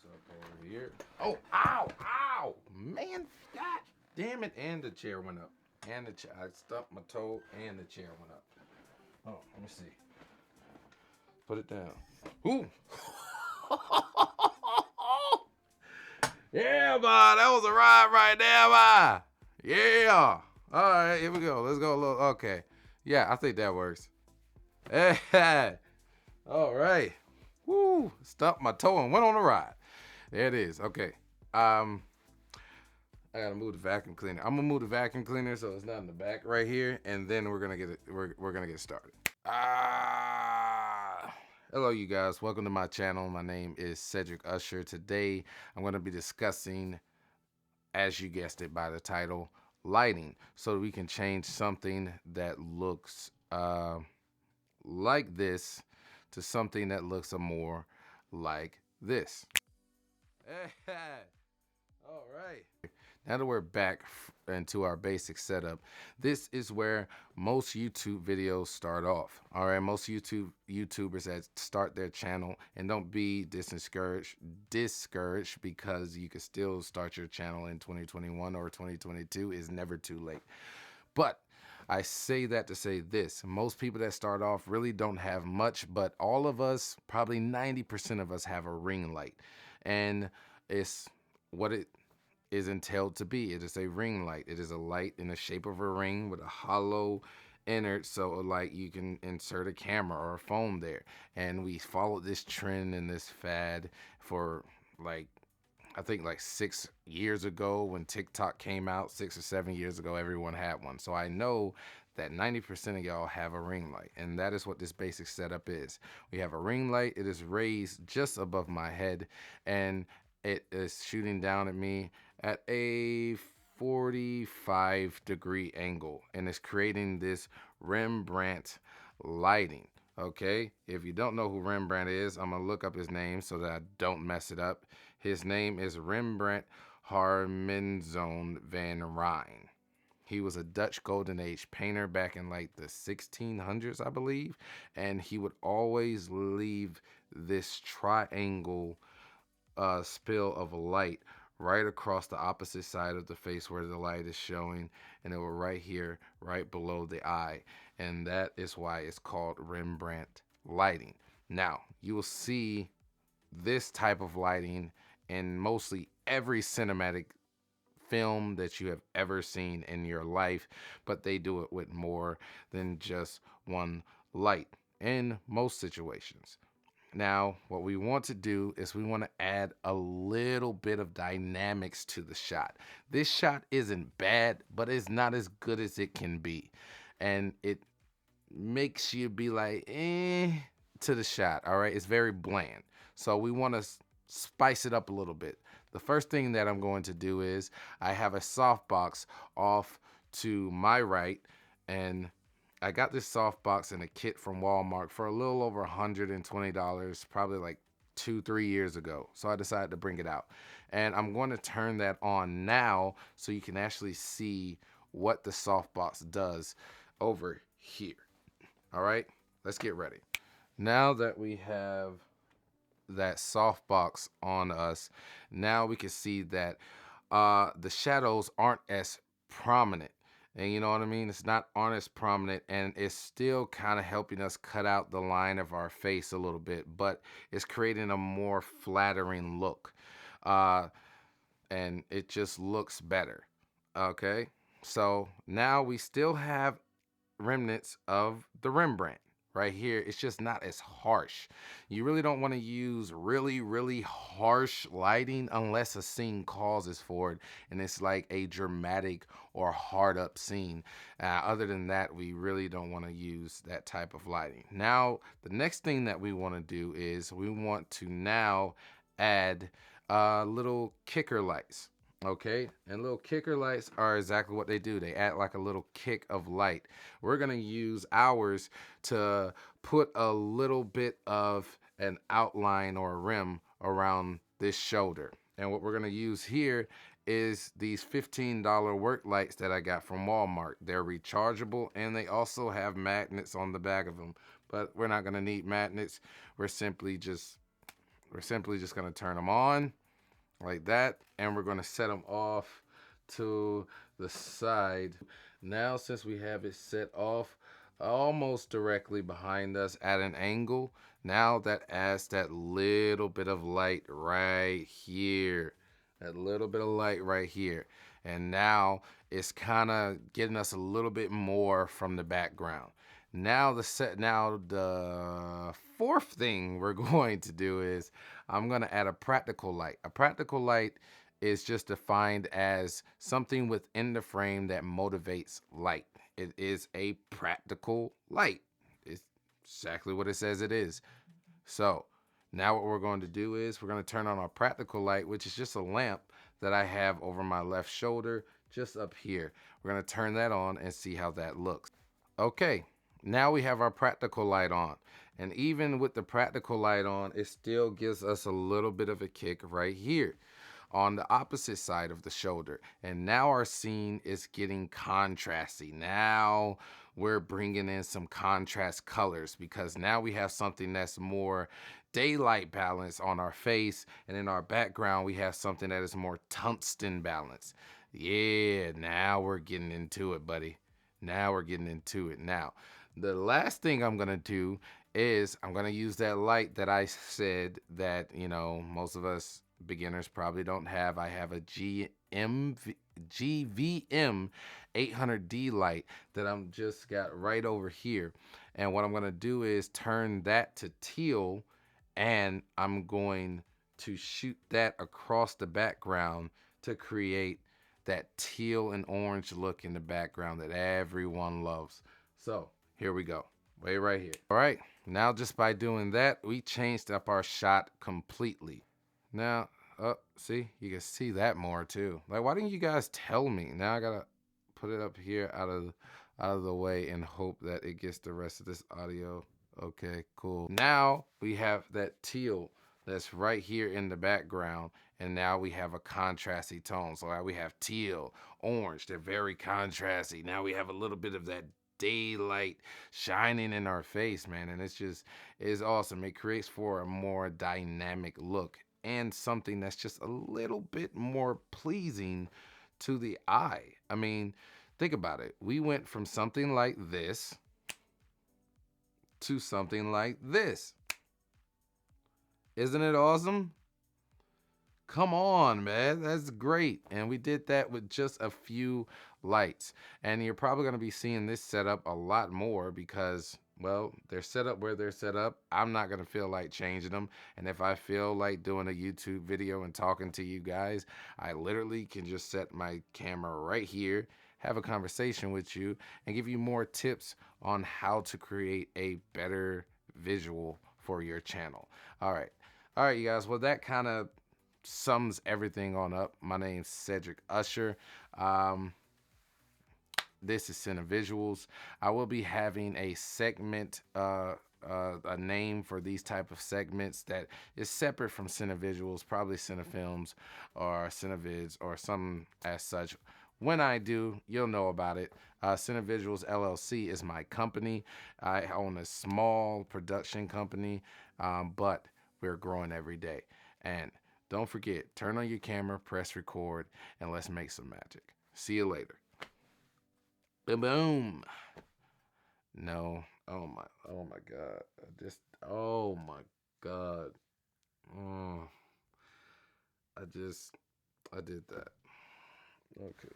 So over here. Oh, ow, ow, man, god damn it! And the chair went up. And the chair, I stumped my toe, and the chair went up. Oh, let me see. Put it down. Ooh. Yeah, man, that was a ride right there, man. Yeah. All right, here we go. Let's go a little. Okay. Yeah, I think that works. Hey. All right. Woo. Stumped my toe and went on a ride. There it is. Okay. I gotta move the vacuum cleaner. I'm gonna move the vacuum cleaner so it's not in the back right here, and then we're gonna get it. We're gonna get started. Hello, you guys. Welcome to my channel. My name is Cedric Usher. Today, I'm gonna be discussing, as you guessed it by the title, lighting, so that we can change something that looks like this to something that looks more like this. All right. Now that we're back into our basic setup, this is where most YouTube videos start off. All right, most YouTubers that start their channel, and don't be discouraged because you can still start your channel in 2021 or 2022. Is never too late. But I say that to say this: most people that start off really don't have much, but all of us, probably 90% of us, have a ring light, and it's what it is entailed to be. It is a ring light. It is a light in the shape of a ring with a hollow innard, so like you can insert a camera or a phone there. And we followed this trend and this fad for like, I think like 6 years ago when TikTok came out. 6 or 7 years ago, everyone had one. So I know that 90% of y'all have a ring light, and that is what this basic setup is. We have a ring light. It is raised just above my head, and it is shooting down at me at a 45-degree angle, and it's creating this Rembrandt lighting. Okay, if you don't know who Rembrandt is, I'm gonna look up his name so that I don't mess it up. His name is Rembrandt Harmenzoon van Rijn. He was a Dutch Golden Age painter back in like the 1600s, I believe, and he would always leave this triangle spill of light right across the opposite side of the face where the light is showing, and it will right here, right below the eye, and that is why it's called Rembrandt lighting. Now, you will see this type of lighting in mostly every cinematic film that you have ever seen in your life, but they do it with more than just one light in most situations. Now, what we want to do is we want to add a little bit of dynamics to the shot. This shot isn't bad, but it's not as good as it can be. And it makes you be like, to the shot, all right? It's very bland. So we want to spice it up a little bit. The first thing that I'm going to do is I have a softbox off to my right, and I got this softbox in a kit from Walmart for a little over $120, probably like 2-3 years ago. So I decided to bring it out, and I'm going to turn that on now so you can actually see what the softbox does over here. All right, let's get ready. Now that we have that softbox on us, now we can see that the shadows aren't as prominent. And you know what I mean? It's not aren't as prominent, and it's still kind of helping us cut out the line of our face a little bit, but it's creating a more flattering look. And it just looks better. Okay? So now we still have remnants of the Rembrandt. Right here, it's just not as harsh. You really don't want to use really harsh lighting unless a scene causes for it, and it's like a dramatic or hard up scene. Other than that, we really don't want to use that type of lighting. Now, the next thing that we want to do is we want to now add little kicker lights. Okay, and little kicker lights are exactly what they do. They add like a little kick of light. We're gonna use ours to put a little bit of an outline or a rim around this shoulder. And what we're gonna use here is these $15 work lights that I got from Walmart. They're rechargeable, and they also have magnets on the back of them, but we're not gonna need magnets. We're simply just We're simply just going to turn them on like that, and we're going to set them off to the side. Now, since we have it set off almost directly behind us at an angle, now that adds that little bit of light right here. That little bit of light right here. And now it's kind of getting us a little bit more from the background. Now the fourth thing we're going to do is I'm going to add a practical light. A practical light is just defined as something within the frame that motivates light. It is a practical light. It's exactly what it says it is. So now what we're going to do is we're going to turn on our practical light, which is just a lamp that I have over my left shoulder, just up here. We're going to turn that on and see how that looks. Okay, now we have our practical light on. And even with the practical light on, it still gives us a little bit of a kick right here on the opposite side of the shoulder. And now our scene is getting contrasty. Now we're bringing in some contrast colors because now we have something that's more daylight balance on our face, and in our background we have something that is more tungsten balance. Yeah, now we're getting into it, buddy. Now we're getting into it. Now, the last thing I'm gonna do is I'm gonna use that light that I said that, you know, most of us beginners probably don't have. I have a GVM 800D light that I'm just got right over here. And what I'm gonna do is turn that to teal, and I'm going to shoot that across the background to create that teal and orange look in the background that everyone loves. So here we go. Way right here. All right, now just by doing that, we changed up our shot completely. Now, see, you can see that more too. Like, why didn't you guys tell me? Now I gotta put it up here out of the way and hope that it gets the rest of this audio. Okay, cool. Now we have that teal that's right here in the background, and now we have a contrasty tone. So now we have teal, orange. They're very contrasty. Now we have a little bit of that daylight shining in our face, man, and it's awesome. It creates for a more dynamic look and something that's just a little bit more pleasing to the eye. I mean, think about it. We went from something like this to something like this. Isn't it awesome? Come on, man. That's great. And we did that with just a few lights. And you're probably going to be seeing this setup a lot more because, well, they're set up where they're set up. I'm not going to feel like changing them. And if I feel like doing a YouTube video and talking to you guys, I literally can just set my camera right here, have a conversation with you, and give you more tips on how to create a better visual for your channel. All right. All right, you guys. Well, that kind of sums everything on up. My name's Cedric Usher. This is Cinevisuals. I will be having a segment, a name for these type of segments that is separate from Cinevisuals, probably Cinefilms or Cinevids or some as such. When I do, you'll know about it. Cinevisuals LLC is my company. I own a small production company, but we're growing every day. And don't forget, turn on your camera, press record, and let's make some magic. See you later. Boom, boom. No. Oh my God. Oh my God. Oh, I did that. Okay.